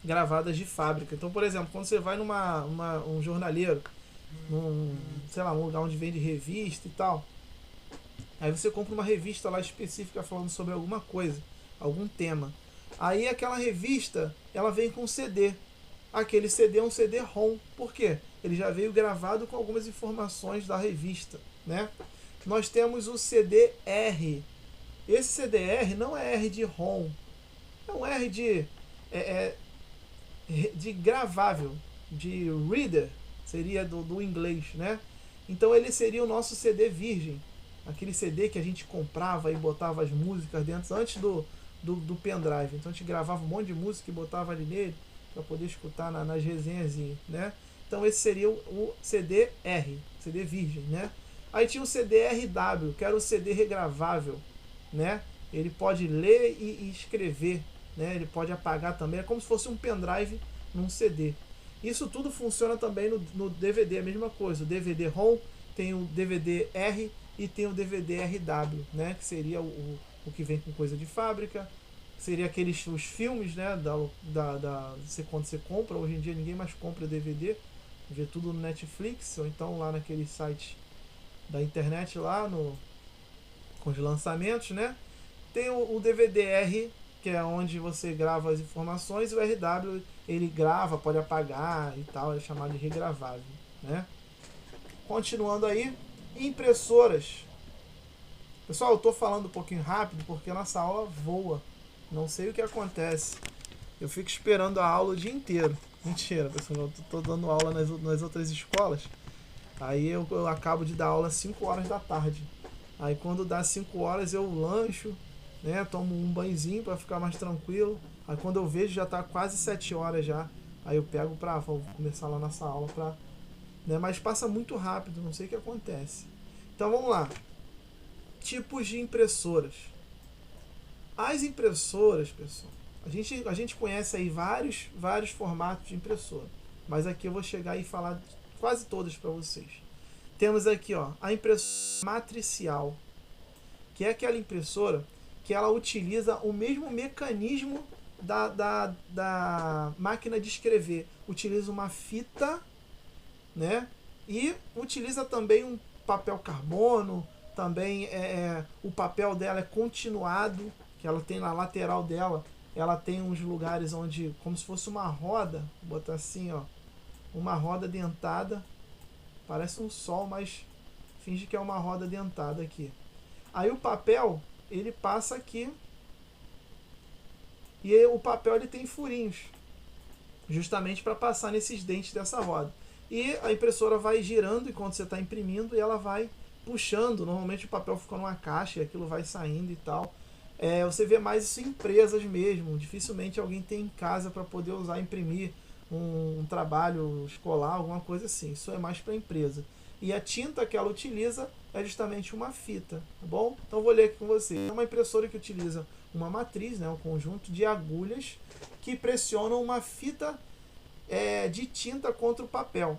gravadas de fábrica. Então, por exemplo, quando você vai um jornaleiro, sei lá, um lugar onde vende revista e tal, aí você compra uma revista lá específica falando sobre alguma coisa, algum tema. Aí aquela revista, ela vem com CD. Aquele CD é um CD-ROM. Por quê? Ele já veio gravado com algumas informações da revista, né? Nós temos o CDR. Esse CDR não é R de ROM, é um R de gravável, de reader, seria do inglês, né? Então ele seria o nosso CD virgem, aquele CD que a gente comprava e botava as músicas dentro antes do pendrive. Então a gente gravava um monte de música e botava ali nele para poder escutar nas resenhas, né? Então esse seria o CDR, CD virgem, né? Aí tinha o CDR-W, que era o CD regravável, né? Ele pode ler e escrever, né? Ele pode apagar também, é como se fosse um pendrive num CD. Isso tudo funciona também no DVD, a mesma coisa. O DVD-ROM tem o DVD-R e tem o DVD-RW, né? Que seria o que vem com coisa de fábrica. Seria os filmes, né? Quando você compra, hoje em dia ninguém mais compra DVD, vê tudo no Netflix, ou então lá naquele site da internet lá com os lançamentos, né? Tem o DVD-R, que é onde você grava as informações, e o RW ele grava, pode apagar e tal, é chamado de regravável, né? Continuando aí, impressoras. Pessoal, eu estou falando um pouquinho rápido porque a nossa aula voa. Não sei o que acontece. Eu fico esperando a aula o dia inteiro. Mentira, pessoal, eu estou dando aula nas outras escolas. Aí eu acabo de dar aula às 5 horas da tarde. Aí quando dá 5 horas eu lancho, né, tomo um banhozinho para ficar mais tranquilo. Aí quando eu vejo já está quase 7 horas já. Aí eu pego vou começar lá nessa aula né, mas passa muito rápido, não sei o que acontece. Então vamos lá. Tipos de impressoras. As impressoras, pessoal, a gente conhece aí vários formatos de impressora, mas aqui eu vou chegar e falar quase todas para vocês. Temos aqui, a impressora matricial, que é aquela impressora que ela utiliza o mesmo mecanismo da máquina de escrever. Utiliza uma fita, né? E utiliza também um papel carbono. Também o papel dela é continuado, que ela tem na lateral dela, ela tem uns lugares onde, como se fosse uma roda, vou botar assim, uma roda dentada, parece um sol, mas finge que é uma roda dentada aqui. Aí o papel, ele passa aqui, e o papel ele tem furinhos, justamente para passar nesses dentes dessa roda. E a impressora vai girando enquanto você está imprimindo, e ela vai puxando. Normalmente o papel fica numa caixa e aquilo vai saindo e tal. Você vê mais isso em empresas mesmo. Dificilmente alguém tem em casa para poder usar, imprimir um trabalho escolar, alguma coisa assim. Isso é mais para empresa. E a tinta que ela utiliza é justamente uma fita, tá bom? Então vou ler aqui com você. É uma impressora que utiliza uma matriz, né, um conjunto de agulhas que pressionam uma fita de tinta contra o papel.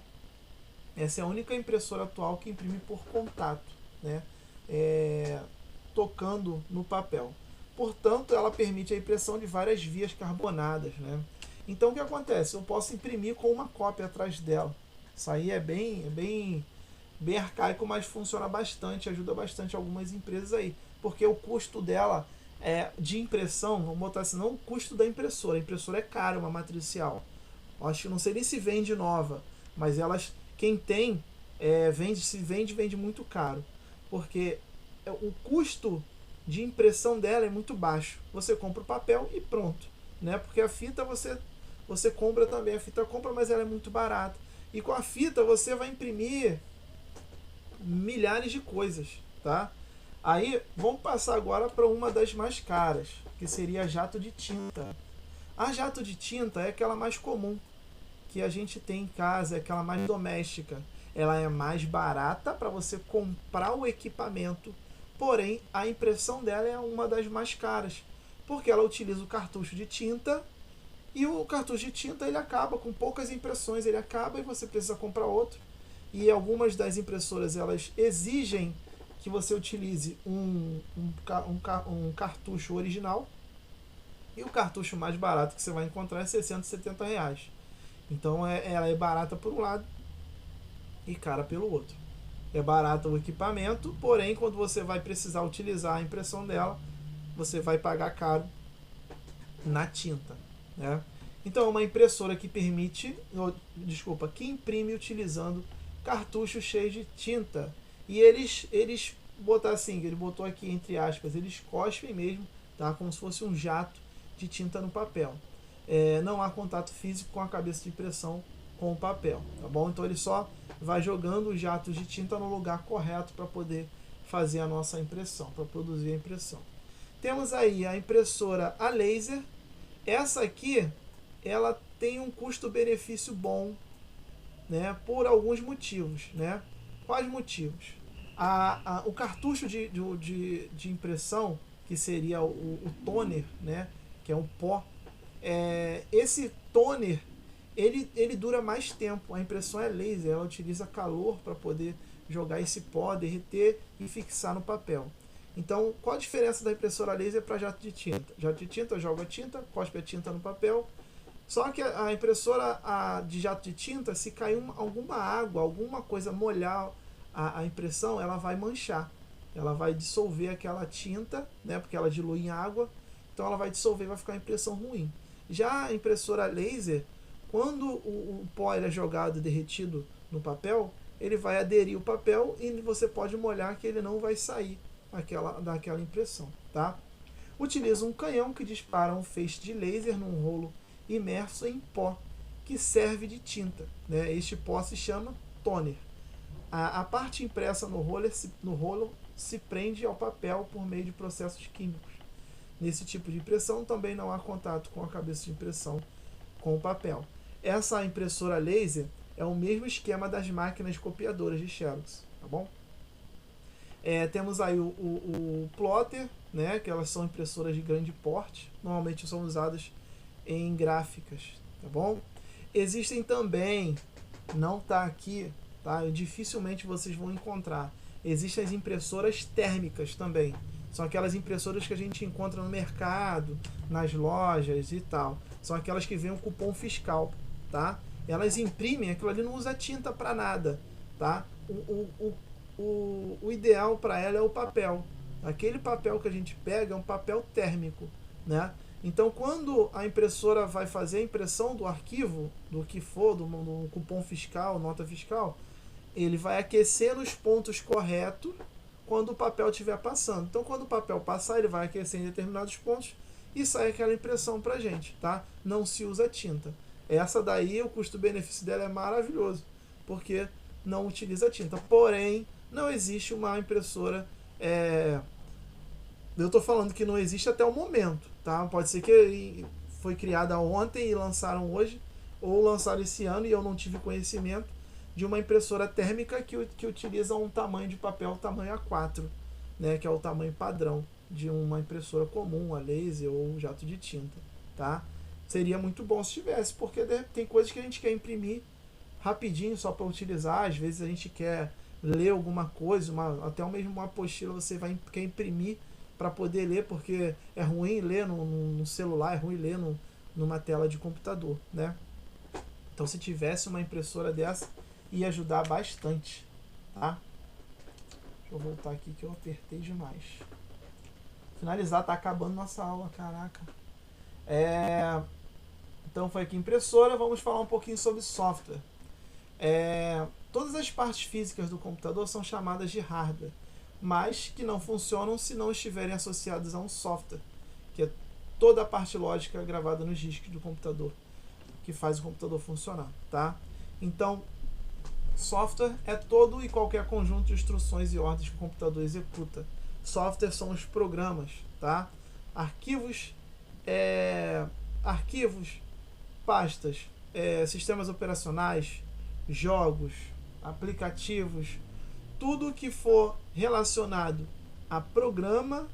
Essa é a única impressora atual que imprime por contato, né, tocando no papel. Portanto, ela permite a impressão de várias vias carbonadas, né? Então o que acontece? Eu posso imprimir com uma cópia atrás dela. Isso aí é bem arcaico, mas funciona bastante, ajuda bastante algumas empresas aí, porque o custo dela de impressão, vamos botar assim, não o custo da impressora. A impressora é cara, uma matricial. Acho que não sei nem se vende nova, mas elas, quem tem, vende muito caro, porque o custo de impressão dela é muito baixo. Você compra o papel e pronto, né? Porque a fita você compra também, a fita compra, mas ela é muito barata. E com a fita você vai imprimir milhares de coisas, tá? Aí vamos passar agora para uma das mais caras, que seria a jato de tinta. A jato de tinta é aquela mais comum que a gente tem em casa, é aquela mais doméstica. Ela é mais barata para você comprar o equipamento, porém a impressão dela é uma das mais caras, porque ela utiliza o cartucho de tinta e o cartucho de tinta ele acaba com poucas impressões, ele acaba e você precisa comprar outro. E algumas das impressoras elas exigem que você utilize um cartucho original, e o cartucho mais barato que você vai encontrar é R$670. Então ela é barata por um lado e cara pelo outro. É barato o equipamento, porém quando você vai precisar utilizar a impressão dela, você vai pagar caro na tinta, né? Então é uma impressora que que imprime utilizando cartuchos cheios de tinta. E eles botar assim, ele botou aqui entre aspas, eles cospem mesmo, tá? Como se fosse um jato de tinta no papel. Não há contato físico com a cabeça de impressão com o papel, tá bom? Então ele só vai jogando os jatos de tinta no lugar correto para poder fazer a nossa impressão, para produzir a impressão. Temos aí a impressora a laser. Essa aqui, ela tem um custo-benefício bom, né? Por alguns motivos, né? Quais motivos? O cartucho de impressão, que seria o toner, né? Que é um pó. Esse toner ele dura mais tempo. A impressão é laser, ela utiliza calor para poder jogar esse pó, derreter e fixar no papel. Então, qual a diferença da impressora laser para jato de tinta? Jato de tinta joga a tinta, cospe a tinta no papel. Só que a impressora de jato de tinta, se cair alguma água, alguma coisa molhar a impressão, ela vai manchar. Ela vai dissolver aquela tinta, né, porque ela dilui em água. Então ela vai dissolver e vai ficar uma impressão ruim. Já a impressora laser, quando o pó é jogado derretido no papel, ele vai aderir o papel e você pode molhar que ele não vai sair daquela impressão, tá? Utiliza um canhão que dispara um feixe de laser num rolo imerso em pó que serve de tinta, né? Este pó se chama toner. A parte impressa no rolo se prende ao papel por meio de processos químicos. Nesse tipo de impressão também não há contato com a cabeça de impressão com o papel. Essa impressora laser é o mesmo esquema das máquinas copiadoras de Xerox, tá bom? Temos aí o plotter, né, que elas são impressoras de grande porte, normalmente são usadas em gráficas, tá bom? Existem também, não está aqui, tá? Dificilmente vocês vão encontrar. Existem as impressoras térmicas também. São aquelas impressoras que a gente encontra no mercado, nas lojas e tal. São aquelas que vêm um cupom fiscal, tá? Elas imprimem, aquilo ali não usa tinta para nada, tá? O ideal para ela é o papel. Aquele papel que a gente pega é um papel térmico, né? Então, quando a impressora vai fazer a impressão do arquivo, do que for, do cupom fiscal, nota fiscal, ele vai aquecer nos pontos corretos quando o papel estiver passando. Então, quando o papel passar, ele vai aquecer em determinados pontos e sai aquela impressão pra gente, tá? Não se usa tinta. Essa daí, o custo-benefício dela é maravilhoso, porque não utiliza tinta. Porém, não existe uma impressora... Eu estou falando que não existe até o momento, tá? Pode ser que foi criada ontem e lançaram hoje, ou lançaram esse ano e eu não tive conhecimento. de uma impressora térmica que utiliza um tamanho de papel tamanho A4, né, que é o tamanho padrão de uma impressora comum, a laser ou jato de tinta, tá? Seria muito bom se tivesse, porque tem coisas que a gente quer imprimir rapidinho só para utilizar. Às vezes a gente quer ler alguma coisa, até mesmo uma apostila você quer imprimir para poder ler, porque é ruim ler no celular, é ruim ler numa tela de computador, né? Então, se tivesse uma impressora dessa, ia ajudar bastante, tá? Deixa eu voltar aqui que eu apertei demais. Finalizar, tá acabando nossa aula, caraca. Então foi aqui impressora, vamos falar um pouquinho sobre software. Todas as partes físicas do computador são chamadas de hardware, mas que não funcionam se não estiverem associadas a um software, que é toda a parte lógica gravada nos discos do computador, que faz o computador funcionar, tá? Então, software é todo e qualquer conjunto de instruções e ordens que o computador executa. Software são os programas, tá? Arquivos, pastas, sistemas operacionais, jogos, aplicativos, tudo que for relacionado a programa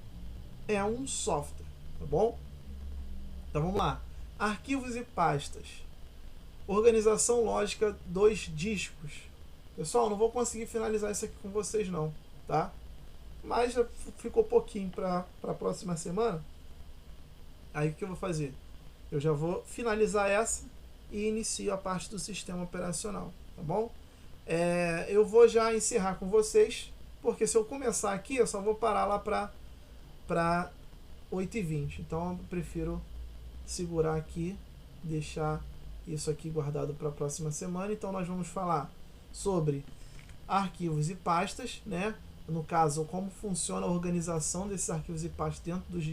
é um software, tá bom? Então vamos lá. Arquivos e pastas. Organização lógica dos discos. Pessoal, não vou conseguir finalizar isso aqui com vocês não, tá? Mas já ficou pouquinho para a próxima semana. Aí o que eu vou fazer? Eu já vou finalizar essa e inicio a parte do sistema operacional, tá bom? Eu vou já encerrar com vocês, porque se eu começar aqui, eu só vou parar lá para 8h20. Então eu prefiro segurar aqui, deixar isso aqui guardado para a próxima semana. Então nós vamos falar sobre arquivos e pastas, né? No caso, como funciona a organização desses arquivos e pastas dentro dos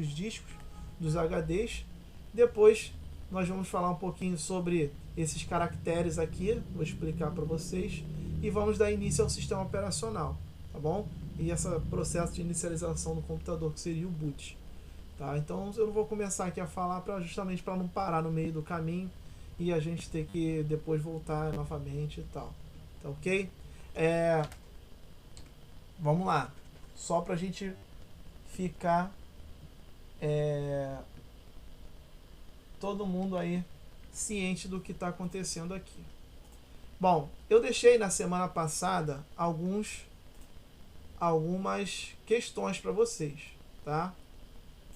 discos, dos HDs. Depois nós vamos falar um pouquinho sobre esses caracteres aqui, vou explicar para vocês, e vamos dar início ao sistema operacional, tá bom? E esse processo de inicialização do computador, que seria o boot. Tá? Então eu não vou começar aqui a falar justamente para não parar no meio do caminho e a gente ter que depois voltar novamente e tal. Tá ok? Vamos lá. Só para a gente ficar todo mundo aí ciente do que está acontecendo aqui. Bom, eu deixei na semana passada algumas questões para vocês, tá?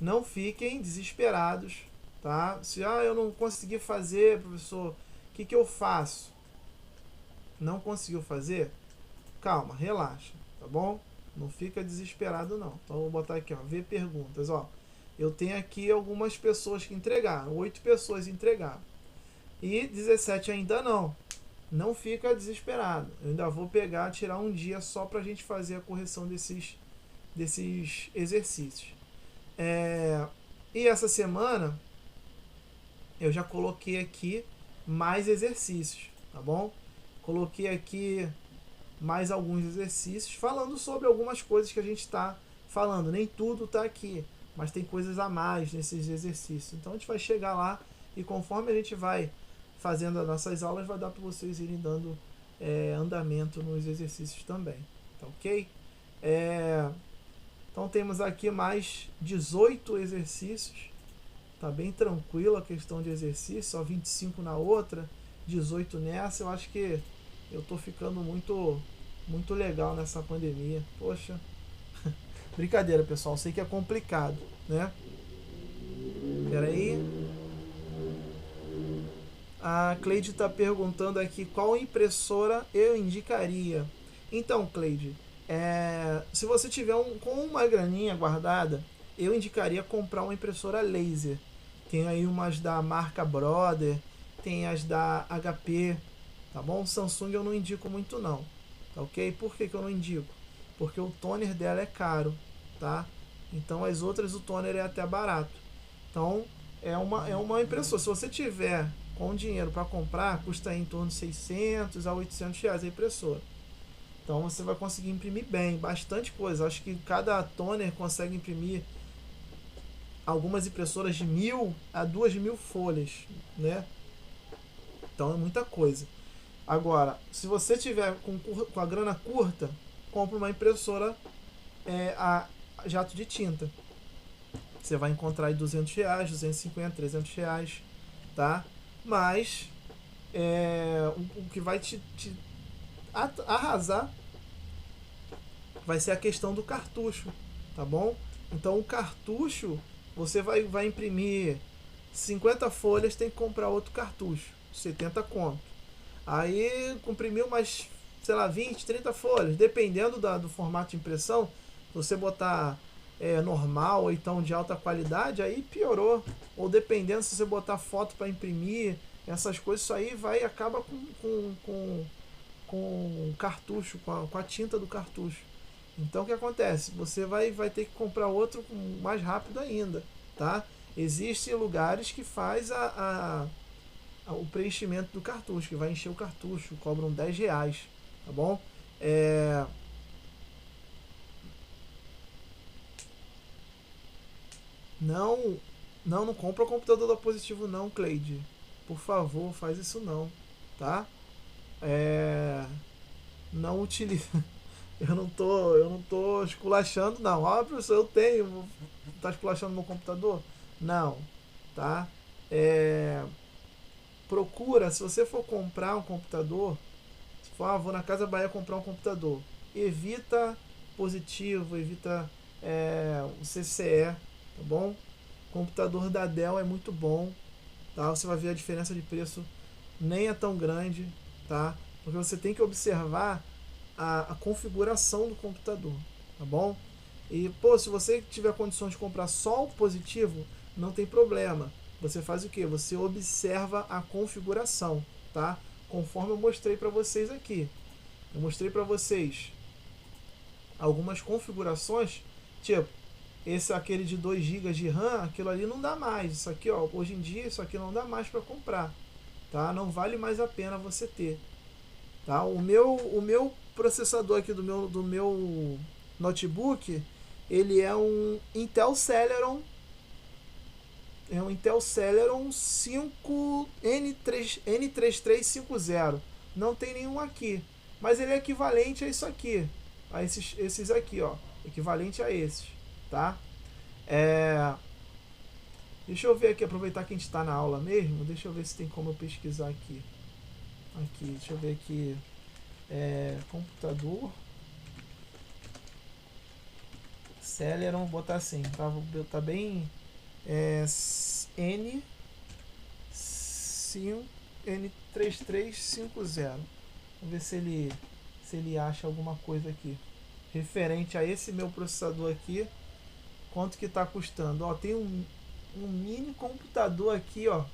Não fiquem desesperados, tá? Se eu não consegui fazer, professor, o que eu faço? Não conseguiu fazer? Calma, relaxa, tá bom? Não fica desesperado não. Então eu vou botar aqui, ó, ver perguntas, ó. Eu tenho aqui algumas pessoas que entregaram, 8 pessoas entregaram. E 17 ainda não. Não fica desesperado. Eu ainda vou tirar um dia só pra gente fazer a correção desses exercícios. E essa semana eu já coloquei aqui mais exercícios, tá bom? Coloquei aqui mais alguns exercícios falando sobre algumas coisas que a gente está falando. Nem tudo está aqui, mas tem coisas a mais nesses exercícios. Então a gente vai chegar lá e conforme a gente vai fazendo as nossas aulas, vai dar para vocês irem dando andamento nos exercícios também, tá ok? Então temos aqui mais 18 exercícios. Tá bem tranquilo a questão de exercício, só 25 na outra, 18 nessa. Eu acho que eu tô ficando muito legal nessa pandemia. Poxa, brincadeira, pessoal, sei que é complicado, né? Pera aí. A Cleide está perguntando aqui qual impressora eu indicaria. Então, Cleide, se você tiver com uma graninha guardada, eu indicaria comprar uma impressora laser. Tem aí umas da marca Brother, tem as da HP, tá bom? Samsung eu não indico muito não, tá ok? Por que eu não indico? Porque o toner dela é caro, tá? Então as outras o toner é até barato. Então é uma impressora. Se você tiver com dinheiro para comprar, custa em torno de 600 a 800 reais a impressora. Então você vai conseguir imprimir bem, bastante coisa. Acho que cada toner consegue imprimir algumas impressoras de 1.000 a 2.000 folhas, né? Então é muita coisa. Agora, se você tiver com a grana curta, compra uma impressora a jato de tinta. Você vai encontrar aí R$200, 250, R$300, tá? Mas o que vai te arrasar vai ser a questão do cartucho, tá bom? Então o cartucho, você vai imprimir 50 folhas, tem que comprar outro cartucho, 70 conto. Aí imprimiu mais, sei lá, 20, 30 folhas, dependendo do formato de impressão. Se você botar normal ou então de alta qualidade, aí piorou. Ou dependendo, se você botar foto para imprimir, essas coisas, isso aí acaba com o cartucho, com a tinta do cartucho. Então o que acontece? Você vai ter que comprar outro mais rápido ainda, tá? Existem lugares que faz o preenchimento do cartucho, que vai encher o cartucho, cobram R$10, tá bom? Não compra o computador da Positivo não, Cleide. Por favor, faz isso não, tá? Não utiliza. Eu não tô esculachando, não. Ó, professor, eu tenho. Tá esculachando meu computador? Não, tá? Procura, se você for comprar um computador, se for, vou na Casa Bahia comprar um computador, evita Positivo, evita o CCE, tá bom? O computador da Dell é muito bom, tá? Você vai ver a diferença de preço nem é tão grande, tá? Porque você tem que observar a configuração do computador, tá bom? E, pô, se você tiver condições de comprar só o Positivo, não tem problema. Você faz o que? Você observa a configuração, tá? Conforme eu mostrei para vocês aqui. Eu mostrei para vocês algumas configurações, tipo, aquele de 2 GB de RAM, aquilo ali não dá mais. Isso aqui, ó, hoje em dia, isso aqui não dá mais para comprar, tá? Não vale mais a pena você ter, tá? O meu processador aqui do meu notebook, ele é um Intel Celeron 5 N3350. Não tem nenhum aqui, mas ele é equivalente a isso aqui, a esses aqui, ó, equivalente a esses, tá? Deixa eu ver aqui, aproveitar que a gente está na aula mesmo, deixa eu ver se tem como eu pesquisar aqui. Deixa eu ver aqui, computador Celeron, vou botar assim, tá? Vou botar bem N3350. Vamos ver se ele acha alguma coisa aqui referente a esse meu processador aqui. Quanto que está custando? Ó, tem um mini computador aqui, ó.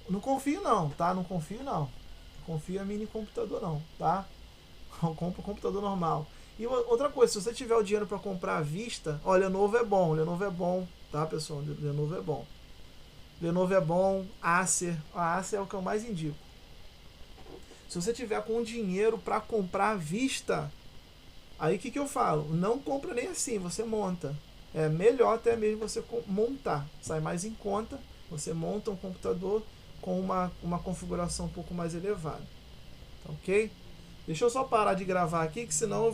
Não confio não, tá? Não confio não. Confia em mini computador não, tá? Compra um computador normal. E outra coisa, se você tiver o dinheiro para comprar à vista, ó, Lenovo é bom, tá, pessoal? Lenovo é bom. Lenovo é bom, Acer, a Acer é o que eu mais indico. Se você tiver com dinheiro para comprar à vista, aí o que eu falo? Não compra nem assim, você monta. É melhor até mesmo você montar, sai mais em conta, você monta um computador com uma configuração um pouco mais elevada, tá ok? Deixa eu só parar de gravar aqui, que senão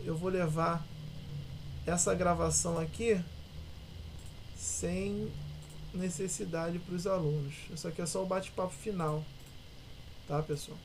eu vou levar essa gravação aqui sem necessidade para os alunos. Isso aqui é só o bate-papo final, tá, pessoal?